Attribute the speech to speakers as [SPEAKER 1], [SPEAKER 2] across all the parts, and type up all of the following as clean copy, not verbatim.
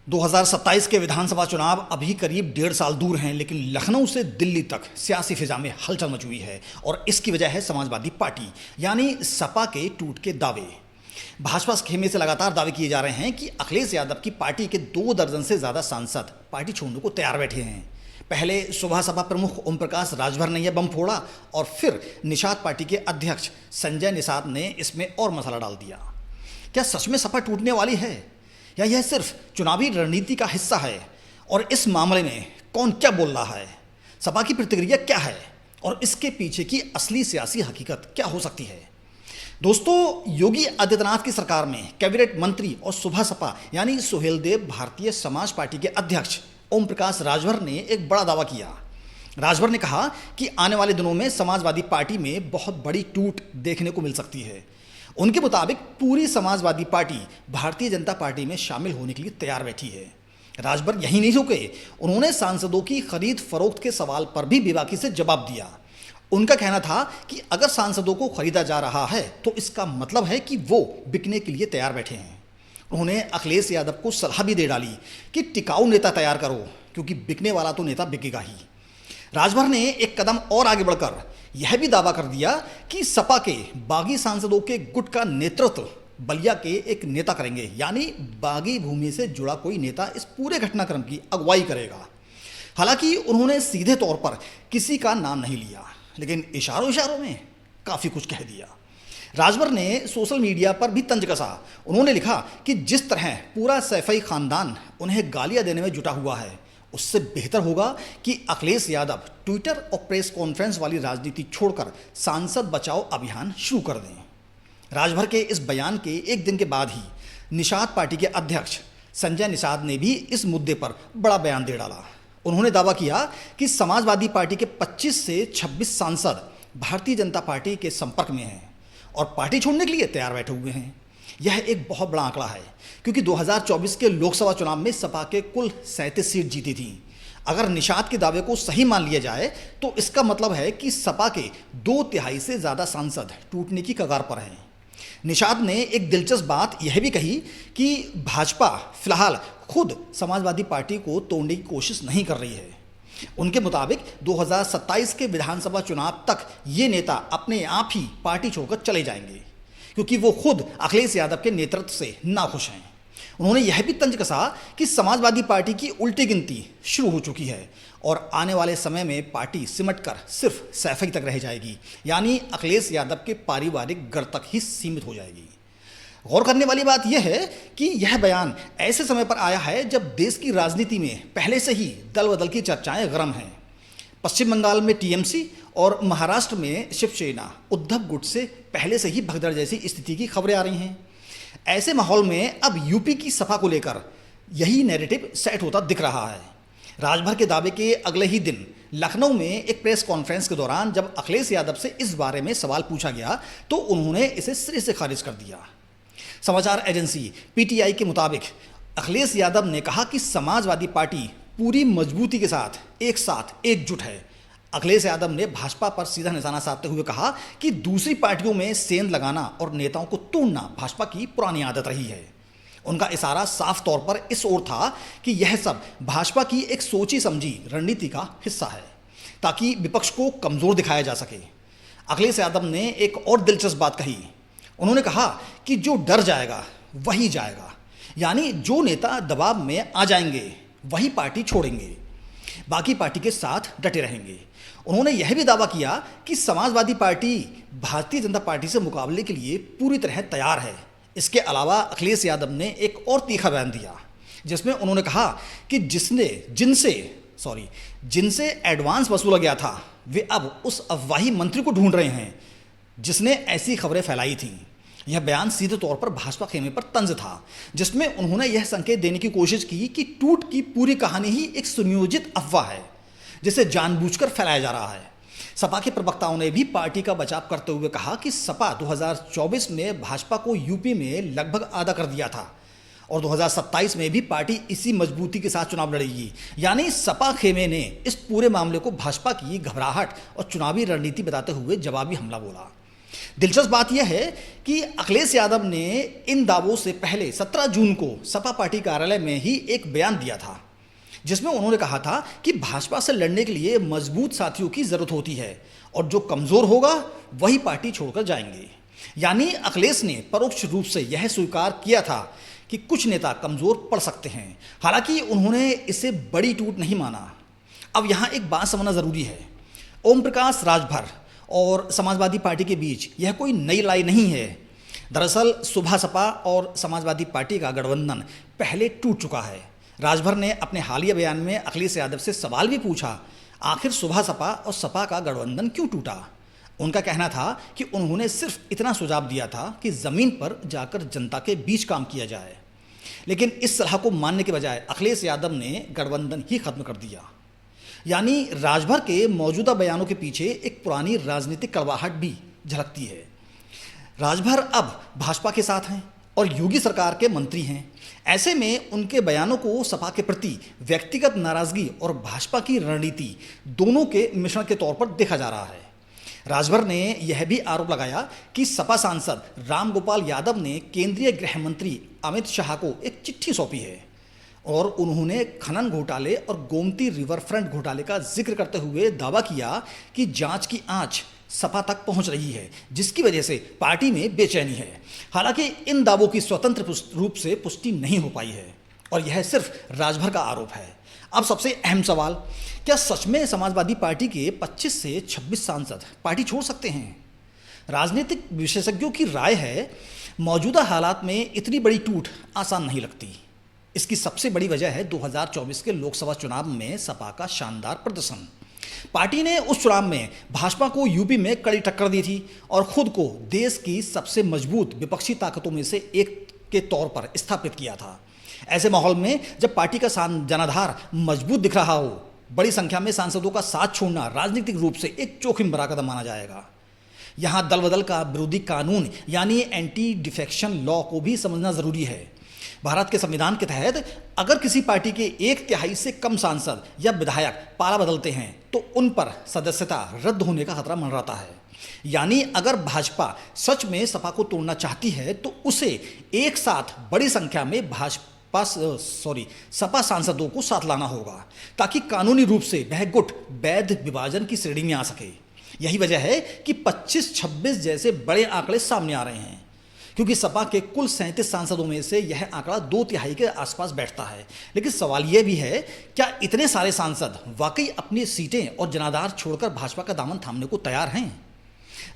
[SPEAKER 1] 2027 के विधानसभा चुनाव अभी करीब 1.5 साल दूर हैं, लेकिन लखनऊ से दिल्ली तक सियासी फिजा में हलचल मची हुई है और इसकी वजह है समाजवादी पार्टी यानी सपा के टूट के दावे। भाजपा खेमे से लगातार दावे किए जा रहे हैं कि अखिलेश यादव की पार्टी के 2 दर्जन से ज़्यादा सांसद पार्टी छोड़ने को तैयार बैठे हैं। पहले सुबह सपा प्रमुख ओम प्रकाश राजभर ने यह बम फोड़ा और फिर निषाद पार्टी के अध्यक्ष संजय निषाद ने इसमें और मसाला डाल दिया। क्या सच में सपा टूटने वाली है या यह सिर्फ चुनावी रणनीति का हिस्सा है? और इस मामले में कौन क्या बोल रहा है, सपा की प्रतिक्रिया क्या है और इसके पीछे की असली सियासी हकीकत क्या हो सकती है? दोस्तों, योगी आदित्यनाथ की सरकार में कैबिनेट मंत्री और सुबह सपा यानी सुहेलदेव भारतीय समाज पार्टी के अध्यक्ष ओम प्रकाश राजभर ने एक बड़ा दावा किया। राजभर ने कहा कि आने वाले दिनों में समाजवादी पार्टी में बहुत बड़ी टूट देखने को मिल सकती है। उनके मुताबिक पूरी समाजवादी पार्टी भारतीय जनता पार्टी में शामिल होने के लिए तैयार बैठी है। राजभर यही नहीं रुके, उन्होंने सांसदों की खरीद फरोख्त के सवाल पर भी बेबाकी से जवाब दिया। उनका कहना था कि अगर सांसदों को खरीदा जा रहा है तो इसका मतलब है कि वो बिकने के लिए तैयार बैठे हैं। उन्होंने अखिलेश यादव को सलाह भी दे डाली कि टिकाऊ नेता तैयार करो, क्योंकि बिकने वाला तो नेता बिकेगा ही। राजभर ने एक कदम और आगे बढ़कर यह भी दावा कर दिया कि सपा के बागी सांसदों के गुट का नेतृत्व बलिया के एक नेता करेंगे, यानी बागी भूमि से जुड़ा कोई नेता इस पूरे घटनाक्रम की अगुवाई करेगा। हालांकि उन्होंने सीधे तौर पर किसी का नाम नहीं लिया, लेकिन इशारों इशारों में काफ़ी कुछ कह दिया। राजभर ने सोशल मीडिया पर भी तंज कसा। उन्होंने लिखा कि जिस तरह पूरा सैफई खानदान उन्हें गालियां देने में जुटा हुआ है, उससे बेहतर होगा कि अखिलेश यादव ट्विटर और प्रेस कॉन्फ्रेंस वाली राजनीति छोड़कर सांसद बचाओ अभियान शुरू कर दें। राजभर के इस बयान के एक दिन के बाद ही निषाद पार्टी के अध्यक्ष संजय निषाद ने भी इस मुद्दे पर बड़ा बयान दे डाला। उन्होंने दावा किया कि समाजवादी पार्टी के 25 से 26 सांसद भारतीय जनता पार्टी के संपर्क में हैं और पार्टी छोड़ने के लिए तैयार बैठे हुए हैं। यह एक बहुत बड़ा आंकड़ा है, क्योंकि 2024 के लोकसभा चुनाव में सपा के कुल 37 सीट जीती थी। अगर निषाद के दावे को सही मान लिया जाए तो इसका मतलब है कि सपा के 2/3 से ज़्यादा सांसद टूटने की कगार पर हैं। निषाद ने एक दिलचस्प बात यह भी कही कि भाजपा फिलहाल खुद समाजवादी पार्टी को तोड़ने की कोशिश नहीं कर रही है। उनके मुताबिक 2027 के विधानसभा चुनाव तक ये नेता अपने आप ही पार्टी छोड़कर चले जाएंगे, क्योंकि वो खुद अखिलेश यादव के नेतृत्व से नाखुश हैं। उन्होंने यह भी तंज कसा कि समाजवादी पार्टी की उल्टी गिनती शुरू हो चुकी है और आने वाले समय में पार्टी सिमटकर सिर्फ सैफई तक रह जाएगी, यानी अखिलेश यादव के पारिवारिक गढ़ तक ही सीमित हो जाएगी। गौर करने वाली बात यह है कि यह बयान ऐसे समय पर आया है जब देश की राजनीति में पहले से ही दल बदल की चर्चाएं गर्म हैं। पश्चिम बंगाल में टीएमसी और महाराष्ट्र में शिवसेना उद्धव गुट से पहले से ही भगदड़ जैसी स्थिति की खबरें आ रही हैं। ऐसे माहौल में अब यूपी की सपा को लेकर यही नैरेटिव सेट होता दिख रहा है। राजभर के दावे के अगले ही दिन लखनऊ में एक प्रेस कॉन्फ्रेंस के दौरान जब अखिलेश यादव से इस बारे में सवाल पूछा गया तो उन्होंने इसे सिरे से खारिज कर दिया। समाचार एजेंसी पीटीआई के मुताबिक अखिलेश यादव ने कहा कि समाजवादी पार्टी पूरी मजबूती के साथ एकजुट है। अखिलेश यादव ने भाजपा पर सीधा निशाना साधते हुए कहा कि दूसरी पार्टियों में सेंध लगाना और नेताओं को तोड़ना भाजपा की पुरानी आदत रही है। उनका इशारा साफ तौर पर इस ओर था कि यह सब भाजपा की एक सोची समझी रणनीति का हिस्सा है, ताकि विपक्ष को कमज़ोर दिखाया जा सके। अखिलेश यादव ने एक और दिलचस्प बात कही। उन्होंने कहा कि जो डर जाएगा वही जाएगा, यानी जो नेता दबाव में आ जाएंगे वही पार्टी छोड़ेंगे, बाकी पार्टी के साथ डटे रहेंगे। उन्होंने यह भी दावा किया कि समाजवादी पार्टी भारतीय जनता पार्टी से मुकाबले के लिए पूरी तरह तैयार है। इसके अलावा अखिलेश यादव ने एक और तीखा बयान दिया, जिसमें उन्होंने कहा कि जिनसे एडवांस वसूला गया था वे अब उस अफवाही मंत्री को ढूंढ रहे हैं जिसने ऐसी खबरें फैलाई थीं। यह बयान सीधे तौर पर भाजपा खेमे पर तंज था, जिसमें उन्होंने यह संकेत देने की कोशिश की कि टूट की पूरी कहानी ही एक सुनियोजित अफवाह है, जिसे जानबूझकर फैलाया जा रहा है। सपा के प्रवक्ताओं ने भी पार्टी का बचाव करते हुए कहा कि सपा 2024 में भाजपा को यूपी में लगभग आधा कर दिया था और 2027 में भी पार्टी इसी मजबूती के साथ चुनाव लड़ेगी। यानी सपा खेमे ने इस पूरे मामले को भाजपा की घबराहट और चुनावी रणनीति बताते हुए जवाबी हमला बोला। दिलचस्प बात यह है कि अखिलेश यादव ने इन दावों से पहले 17 जून को सपा पार्टी कार्यालय में ही एक बयान दिया था, जिसमें उन्होंने कहा था कि भाजपा से लड़ने के लिए मजबूत साथियों की जरूरत होती है और जो कमजोर होगा वही पार्टी छोड़कर जाएंगे। यानी अखिलेश ने परोक्ष रूप से यह स्वीकार किया था कि कुछ नेता कमजोर पड़ सकते हैं। हालांकि उन्होंने इसे बड़ी टूट नहीं माना। अब यहाँ एक बात समझना जरूरी है, ओम प्रकाश राजभर और समाजवादी पार्टी के बीच यह कोई नई लड़ाई नहीं है। दरअसल सुबह सपा और समाजवादी पार्टी का गठबंधन पहले टूट चुका है। राजभर ने अपने हालिया बयान में अखिलेश यादव से सवाल भी पूछा, आखिर सुबह सपा और सपा का गठबंधन क्यों टूटा। उनका कहना था कि उन्होंने सिर्फ इतना सुझाव दिया था कि ज़मीन पर जाकर जनता के बीच काम किया जाए, लेकिन इस सलाह को मानने के बजाय अखिलेश यादव ने गठबंधन ही खत्म कर दिया। यानी राजभर के मौजूदा बयानों के पीछे एक पुरानी राजनीतिक कड़वाहट भी झलकती है। राजभर अब भाजपा के साथ हैं और योगी सरकार के मंत्री हैं। ऐसे में उनके बयानों को सपा के प्रति व्यक्तिगत नाराजगी और भाजपा की रणनीति दोनों के मिश्रण के तौर पर देखा जा रहा है। राजभर ने यह भी आरोप लगाया कि सपा सांसद रामगोपाल यादव ने केंद्रीय गृह मंत्री अमित शाह को एक चिट्ठी सौंपी है और उन्होंने खनन घोटाले और गोमती रिवर फ्रंट घोटाले का जिक्र करते हुए दावा किया कि जांच की आंच सपा तक पहुंच रही है, जिसकी वजह से पार्टी में बेचैनी है। हालांकि इन दावों की स्वतंत्र रूप से पुष्टि नहीं हो पाई है और यह सिर्फ राजभर का आरोप है। अब सबसे अहम सवाल, क्या सच में समाजवादी पार्टी के 25 से 26 सांसद पार्टी छोड़ सकते हैं? राजनीतिक विशेषज्ञों की राय है, मौजूदा हालात में इतनी बड़ी टूट आसान नहीं लगती। इसकी सबसे बड़ी वजह है 2024 के लोकसभा चुनाव में सपा का शानदार प्रदर्शन। पार्टी ने उस चुनाव में भाजपा को यूपी में कड़ी टक्कर दी थी और खुद को देश की सबसे मजबूत विपक्षी ताकतों में से एक के तौर पर स्थापित किया था। ऐसे माहौल में जब पार्टी का जनाधार मजबूत दिख रहा हो, बड़ी संख्या में सांसदों का साथ छोड़ना राजनीतिक रूप से एक जोखिम भरा कदम माना जाएगा। यहाँ दल बदल का विरोधी कानून यानी एंटी डिफेक्शन लॉ को भी समझना जरूरी है। भारत के संविधान के तहत अगर किसी पार्टी के 1/3 से कम सांसद या विधायक पाला बदलते हैं तो उन पर सदस्यता रद्द होने का खतरा मंडराता है। यानी अगर भाजपा सच में सपा को तोड़ना चाहती है तो उसे एक साथ बड़ी संख्या में सपा सांसदों को साथ लाना होगा ताकि कानूनी रूप से वह गुट वैध विभाजन की श्रेणी में आ सके। यही वजह है कि 25-26 जैसे बड़े आंकड़े सामने आ रहे हैं, क्योंकि सपा के कुल 37 सांसदों में से यह आंकड़ा 2/3 के आसपास बैठता है। लेकिन सवाल यह भी है, क्या इतने सारे सांसद वाकई अपनी सीटें और जनाधार छोड़कर भाजपा का दामन थामने को तैयार हैं?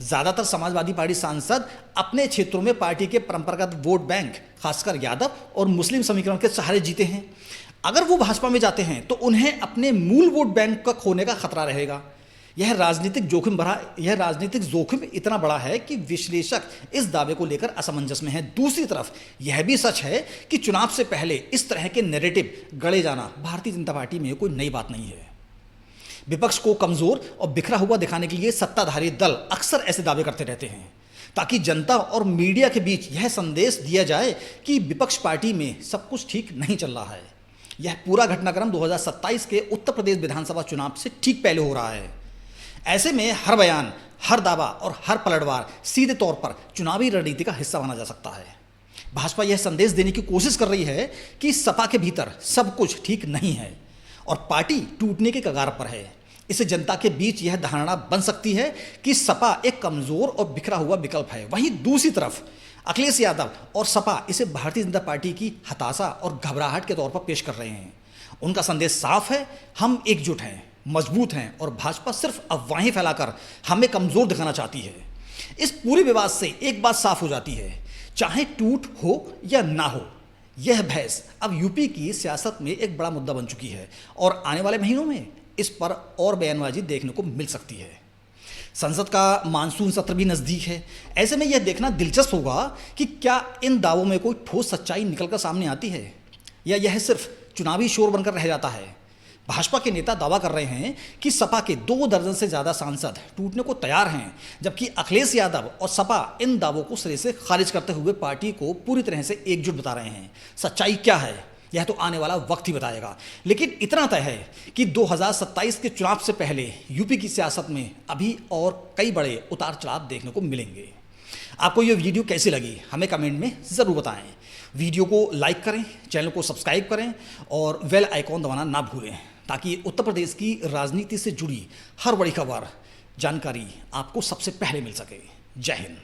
[SPEAKER 1] ज़्यादातर समाजवादी पार्टी सांसद अपने क्षेत्रों में पार्टी के परंपरागत वोट बैंक, खासकर यादव और मुस्लिम समीकरण के सहारे जीते हैं। अगर वो भाजपा में जाते हैं तो उन्हें अपने मूल वोट बैंक का खोने का खतरा रहेगा। यह राजनीतिक जोखिम इतना बड़ा है कि विश्लेषक इस दावे को लेकर असमंजस में है। दूसरी तरफ यह भी सच है कि चुनाव से पहले इस तरह के नैरेटिव गढ़े जाना भारतीय जनता पार्टी में कोई नई बात नहीं है। विपक्ष को कमजोर और बिखरा हुआ दिखाने के लिए सत्ताधारी दल अक्सर ऐसे दावे करते रहते हैं ताकि जनता और मीडिया के बीच यह संदेश दिया जाए कि विपक्ष पार्टी में सब कुछ ठीक नहीं चल रहा है। यह पूरा घटनाक्रम 2027 के उत्तर प्रदेश विधानसभा चुनाव से ठीक पहले हो रहा है। ऐसे में हर बयान, हर दावा और हर पलटवार सीधे तौर पर चुनावी रणनीति का हिस्सा माना जा सकता है। भाजपा यह संदेश देने की कोशिश कर रही है कि सपा के भीतर सब कुछ ठीक नहीं है और पार्टी टूटने के कगार पर है। इससे जनता के बीच यह धारणा बन सकती है कि सपा एक कमजोर और बिखरा हुआ विकल्प है। वहीं दूसरी तरफ अखिलेश यादव और सपा इसे भारतीय जनता पार्टी की हताशा और घबराहट के तौर पर पेश कर रहे हैं। उनका संदेश साफ है, हम एकजुट हैं, मजबूत हैं और भाजपा सिर्फ अफवाहें फैलाकर हमें कमजोर दिखाना चाहती है। इस पूरे विवाद से एक बात साफ हो जाती है, चाहे टूट हो या ना हो, यह बहस अब यूपी की सियासत में एक बड़ा मुद्दा बन चुकी है और आने वाले महीनों में इस पर और बयानबाजी देखने को मिल सकती है। संसद का मानसून सत्र भी नज़दीक है। ऐसे में यह देखना दिलचस्प होगा कि क्या इन दावों में कोई ठोस सच्चाई निकलकर सामने आती है या यह सिर्फ चुनावी शोर बनकर रह जाता है। भाजपा के नेता दावा कर रहे हैं कि सपा के 2 दर्जन से ज़्यादा सांसद टूटने को तैयार हैं, जबकि अखिलेश यादव और सपा इन दावों को सिरे से खारिज करते हुए पार्टी को पूरी तरह से एकजुट बता रहे हैं। सच्चाई क्या है, यह तो आने वाला वक्त ही बताएगा। लेकिन इतना तय है कि 2027 के चुनाव से पहले यूपी की सियासत में अभी और कई बड़े उतार चढ़ाव देखने को मिलेंगे। आपको ये वीडियो कैसी लगी हमें कमेंट में ज़रूर बताएं। वीडियो को लाइक करें, चैनल को सब्सक्राइब करें और बेल आइकॉन दबाना ना भूलें, ताकि उत्तर प्रदेश की राजनीति से जुड़ी हर बड़ी खबर जानकारी आपको सबसे पहले मिल सके। जय हिंद।